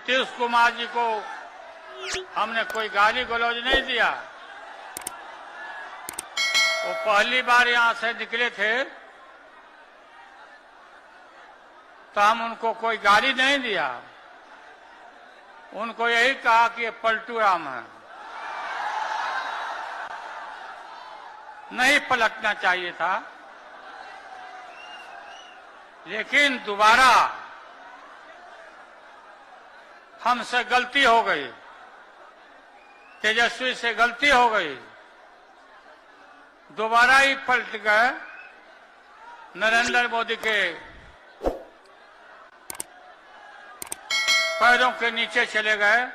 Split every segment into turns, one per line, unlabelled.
नीतीश कुमार जी को हमने कोई गाली गलौज नहीं दिया। वो पहली बार यहां से निकले थे तो हम उनको कोई गाली नहीं दिया, उनको यही कहा कि ये पलटू राम है, नहीं पलटना चाहिए था। लेकिन दोबारा हमसे गलती हो गई, तेजस्वी से गलती हो गई, दोबारा ही पलट गए, नरेंद्र मोदी के पैरों के नीचे चले गए।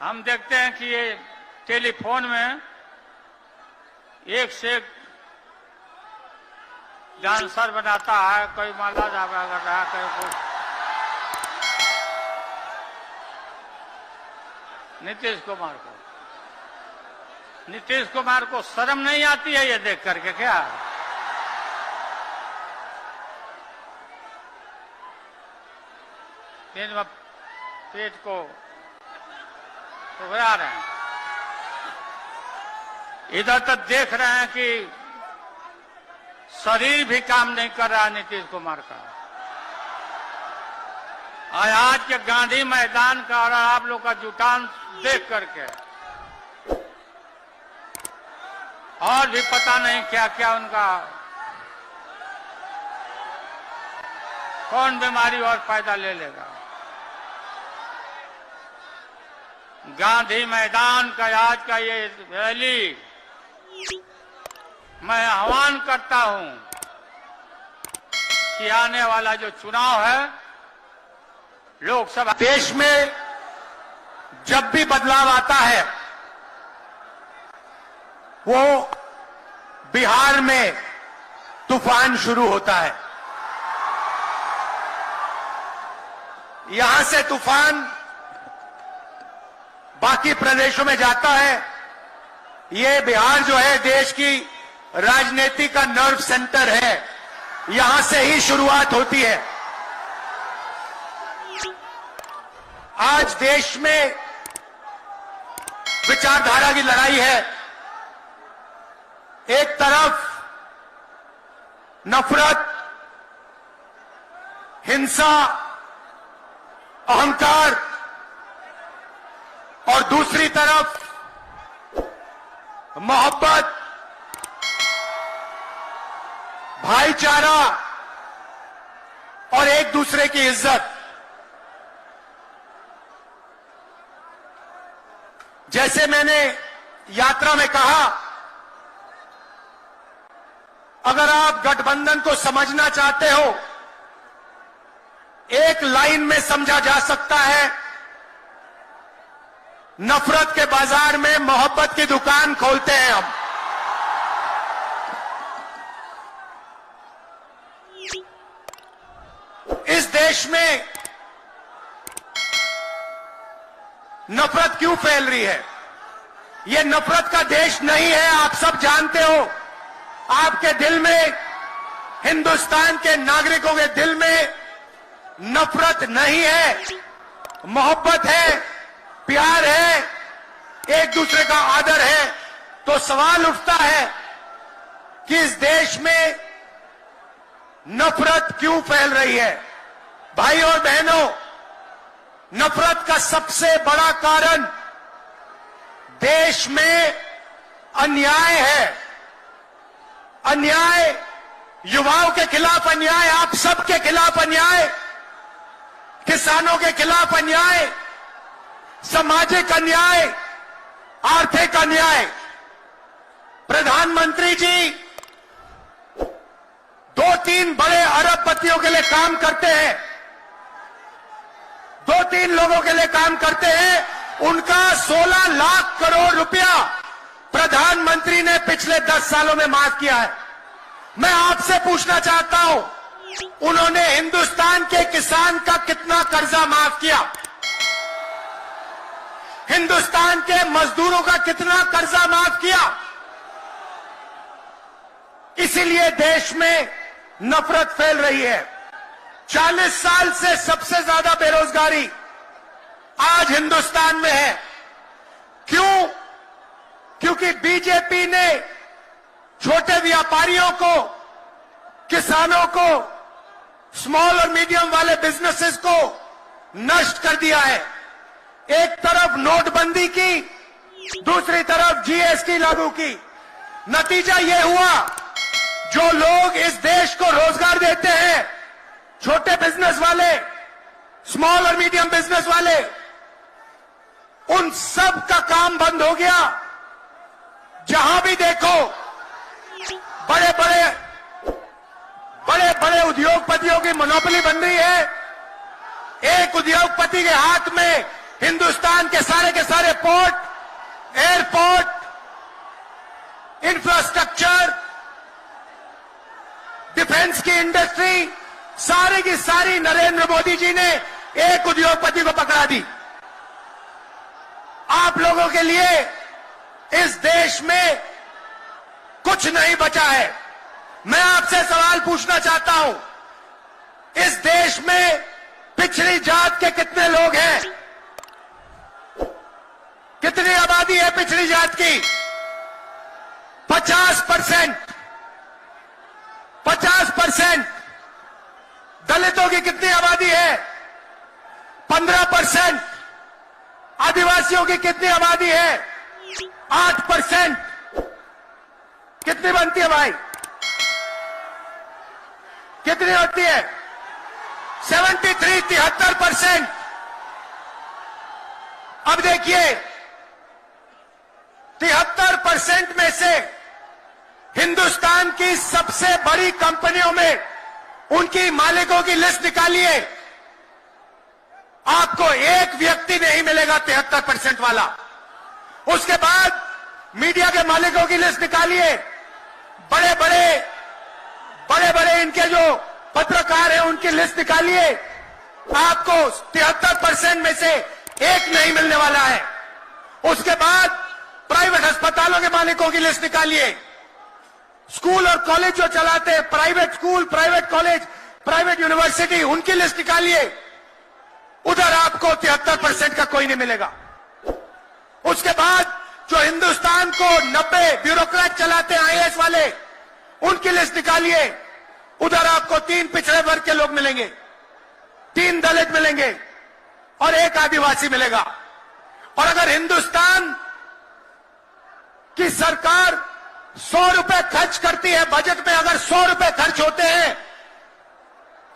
हम देखते हैं कि ये टेलीफोन में एक से एक डांसर बनाता है, कोई माला जावा कर रहा है, कोई कुछ। नीतीश कुमार को शर्म नहीं आती है ये देख करके क्या? दिन में पेट को उभरा रहे हैं, इधर तक देख रहे हैं कि शरीर भी काम नहीं कर रहा नीतीश कुमार का। आज के गांधी मैदान का और आप लोग का जुटान देख करके और भी पता नहीं क्या क्या उनका कौन बीमारी और पैदा ले लेगा। गांधी मैदान का आज का ये रैली मैं आह्वान करता हूं कि आने वाला जो चुनाव है लोकसभा,
देश में जब भी बदलाव आता है वो बिहार में तूफान शुरू होता है। यहां से तूफान बाकी प्रदेशों में जाता है। ये बिहार जो है देश की राजनीति का नर्व सेंटर है, यहां से ही शुरुआत होती है। आज देश में विचारधारा की लड़ाई है। एक तरफ नफरत, हिंसा, अहंकार और दूसरी तरफ मोहब्बत, भाईचारा और एक दूसरे की इज्जत। जैसे मैंने यात्रा में कहा, अगर आप गठबंधन को समझना चाहते हो, एक लाइन में समझा जा सकता है, नफरत के बाजार में मोहब्बत की दुकान खोलते हैं हम। इस देश में नफरत क्यों फैल रही है? यह नफरत का देश नहीं है, आप सब जानते हो। आपके दिल में, हिंदुस्तान के नागरिकों के दिल में नफरत नहीं है, मोहब्बत है, प्यार है, एक दूसरे का आदर है। तो सवाल उठता है कि इस देश में नफरत क्यों फैल रही है? भाई और बहनों, नफरत का सबसे बड़ा कारण देश में अन्याय है। अन्याय, युवाओं के खिलाफ अन्याय, आप सबके खिलाफ अन्याय, किसानों के खिलाफ अन्याय, सामाजिक अन्याय, आर्थिक अन्याय। प्रधानमंत्री जी 2-3 बड़े अरबपतियों के लिए काम करते हैं, 2-3 लोगों के लिए काम करते हैं। उनका 16 लाख करोड़ रुपया प्रधानमंत्री ने पिछले 10 सालों में माफ किया है। मैं आपसे पूछना चाहता हूं, उन्होंने हिंदुस्तान के किसान का कितना कर्जा माफ किया? हिंदुस्तान के मजदूरों का कितना कर्जा माफ किया? इसीलिए देश में नफरत फैल रही है। 40 साल से सबसे ज्यादा बेरोजगारी आज हिंदुस्तान में है। क्यों? क्योंकि बीजेपी ने छोटे व्यापारियों को, किसानों को, स्मॉल और मीडियम वाले बिजनेसेस को नष्ट कर दिया है। एक तरफ नोटबंदी की, दूसरी तरफ जीएसटी लागू की। नतीजा यह हुआ, जो लोग इस देश को रोजगार देते हैं, छोटे बिजनेस वाले, स्मॉल और मीडियम बिजनेस वाले, उन सब का काम बंद हो गया। जहां भी देखो बड़े बड़े उद्योगपतियों की मोनोपोली बन रही है। एक उद्योगपति के हाथ में हिंदुस्तान के सारे पोर्ट, एयरपोर्ट, इंफ्रास्ट्रक्चर, डिफेंस की इंडस्ट्री, सारी की सारी नरेंद्र मोदी जी ने एक उद्योगपति को पकड़ा दी। आप लोगों के लिए इस देश में कुछ नहीं बचा है। मैं आपसे सवाल पूछना चाहता हूं, इस देश में पिछड़ी जात के कितने लोग हैं? कितनी आबादी है पिछड़ी जात की? 50%। 50%। दलितों की कितनी आबादी है? 15%। आदिवासियों की कितनी आबादी है? 8%। कितनी बनती है भाई? कितनी होती है? 73% अब देखिए, 73% में से हिंदुस्तान की सबसे बड़ी कंपनियों में उनकी मालिकों की लिस्ट निकालिए, आपको एक व्यक्ति नहीं मिलेगा 73% वाला। उसके बाद मीडिया के मालिकों की लिस्ट निकालिए, बड़े बड़े इनके जो पत्रकार हैं उनकी लिस्ट निकालिए, आपको 73% में से एक नहीं मिलने वाला है। उसके बाद प्राइवेट अस्पतालों के मालिकों की लिस्ट निकालिए, स्कूल और कॉलेज जो चलाते हैं, private school, private college, private university, उनकी लिस्ट निकालिए, उधर आपको 73% का कोई नहीं मिलेगा। उसके बाद जो हिंदुस्तान को 90 ब्यूरोक्रेट चलाते हैं, आईएएस वाले, उनकी लिस्ट निकालिए, उधर आपको 3 पिछड़े वर्ग के लोग मिलेंगे, 3 दलित मिलेंगे और 1 आदिवासी मिलेगा। और अगर हिंदुस्तान की सरकार 100 रुपए खर्च करती है, बजट में अगर 100 रुपए खर्च होते हैं,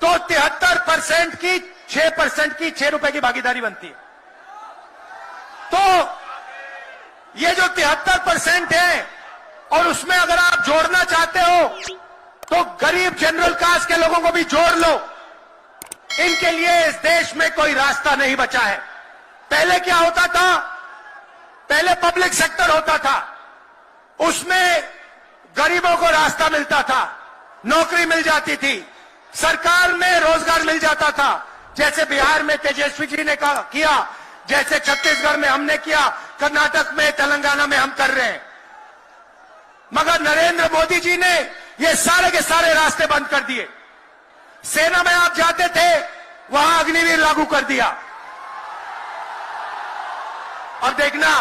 तो 73% की 6% की 6 रुपए की भागीदारी बनती है। तो ये जो 73% है, और उसमें अगर आप जोड़ना चाहते हो तो गरीब जनरल कास्ट के लोगों को भी जोड़ लो। इनके लिए इस देश में कोई रास्ता नहीं बचा है। पहले क्या होता था? पहले पब्लिक सेक्टर होता था, उसमें गरीबों को रास्ता मिलता था, नौकरी मिल जाती थी, सरकार में रोजगार मिल जाता था, जैसे बिहार में तेजस्वी जी ने किया, जैसे छत्तीसगढ़ में हमने किया, कर्नाटक में, तेलंगाना में हम कर रहे हैं। मगर नरेंद्र मोदी जी ने ये सारे के सारे रास्ते बंद कर दिए। सेना में आप जाते थे, वहां अग्निवीर लागू कर दिया। और देखना,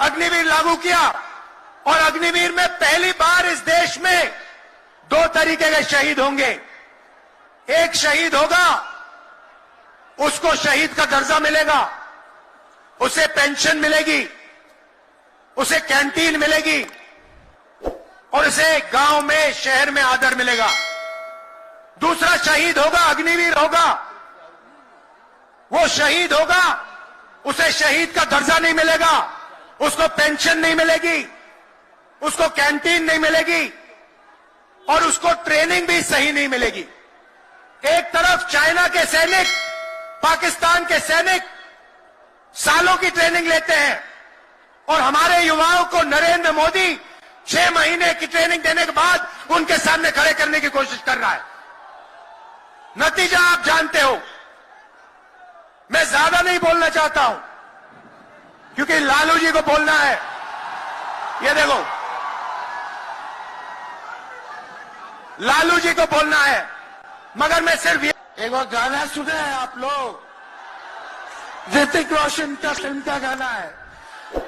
अग्निवीर लागू किया, और अग्निवीर में पहली बार इस देश में 2 तरीके के शहीद होंगे। एक शहीद होगा, उसको शहीद का दर्जा मिलेगा, उसे पेंशन मिलेगी, उसे कैंटीन मिलेगी, और उसे गांव में, शहर में आदर मिलेगा। दूसरा शहीद होगा, अग्निवीर होगा, वो शहीद होगा, उसे शहीद का दर्जा नहीं मिलेगा, उसको पेंशन नहीं मिलेगी, उसको कैंटीन नहीं मिलेगी, और उसको ट्रेनिंग भी सही नहीं मिलेगी। एक तरफ चाइना के सैनिक, पाकिस्तान के सैनिक सालों की ट्रेनिंग लेते हैं, और हमारे युवाओं को नरेंद्र मोदी 6 महीने की ट्रेनिंग देने के बाद उनके सामने खड़े करने की कोशिश कर रहा है। नतीजा आप जानते हो। मैं ज्यादा नहीं बोलना चाहता हूं, क्योंकि लालू जी को बोलना है। ये देखो, लालू जी को बोलना है, मगर मैं सिर्फ एक और गाना सुने हैं आप लोग, ऋतिक रोशन का फिल्म का गाना है,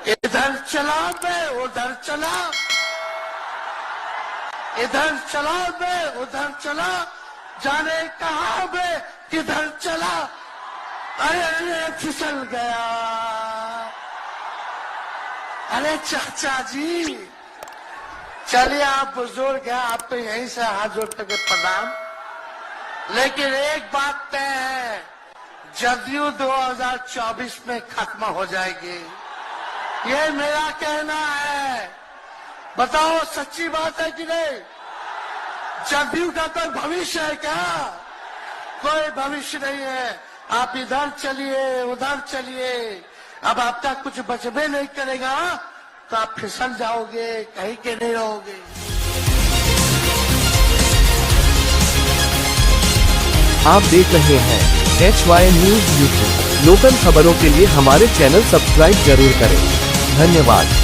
इधर चला मैं उधर चला, इधर चला मैं उधर चला, जाने कहां मैं किधर चला, अरे अरे फिसल गया, अरे चाचा जी चलिए आप बुजुर्ग हैं, आप तो यहीं से हाथ जोड़ के प्रणाम, लेकिन एक बात तय है, जदयू 2024 में खत्म हो जाएगी, ये मेरा कहना है। बताओ सच्ची बात है कि नहीं? जदयू का कोई भविष्य है क्या? कोई भविष्य नहीं है। आप इधर चलिए उधर चलिए, अब आपका कुछ बचबे नहीं करेगा तो आप फिसल जाओगे, कहीं के नहीं रहोगे।
आप देख रहे हैं HY न्यूज यूट्यूब। लोकल खबरों के लिए हमारे चैनल सब्सक्राइब जरूर करें। धन्यवाद।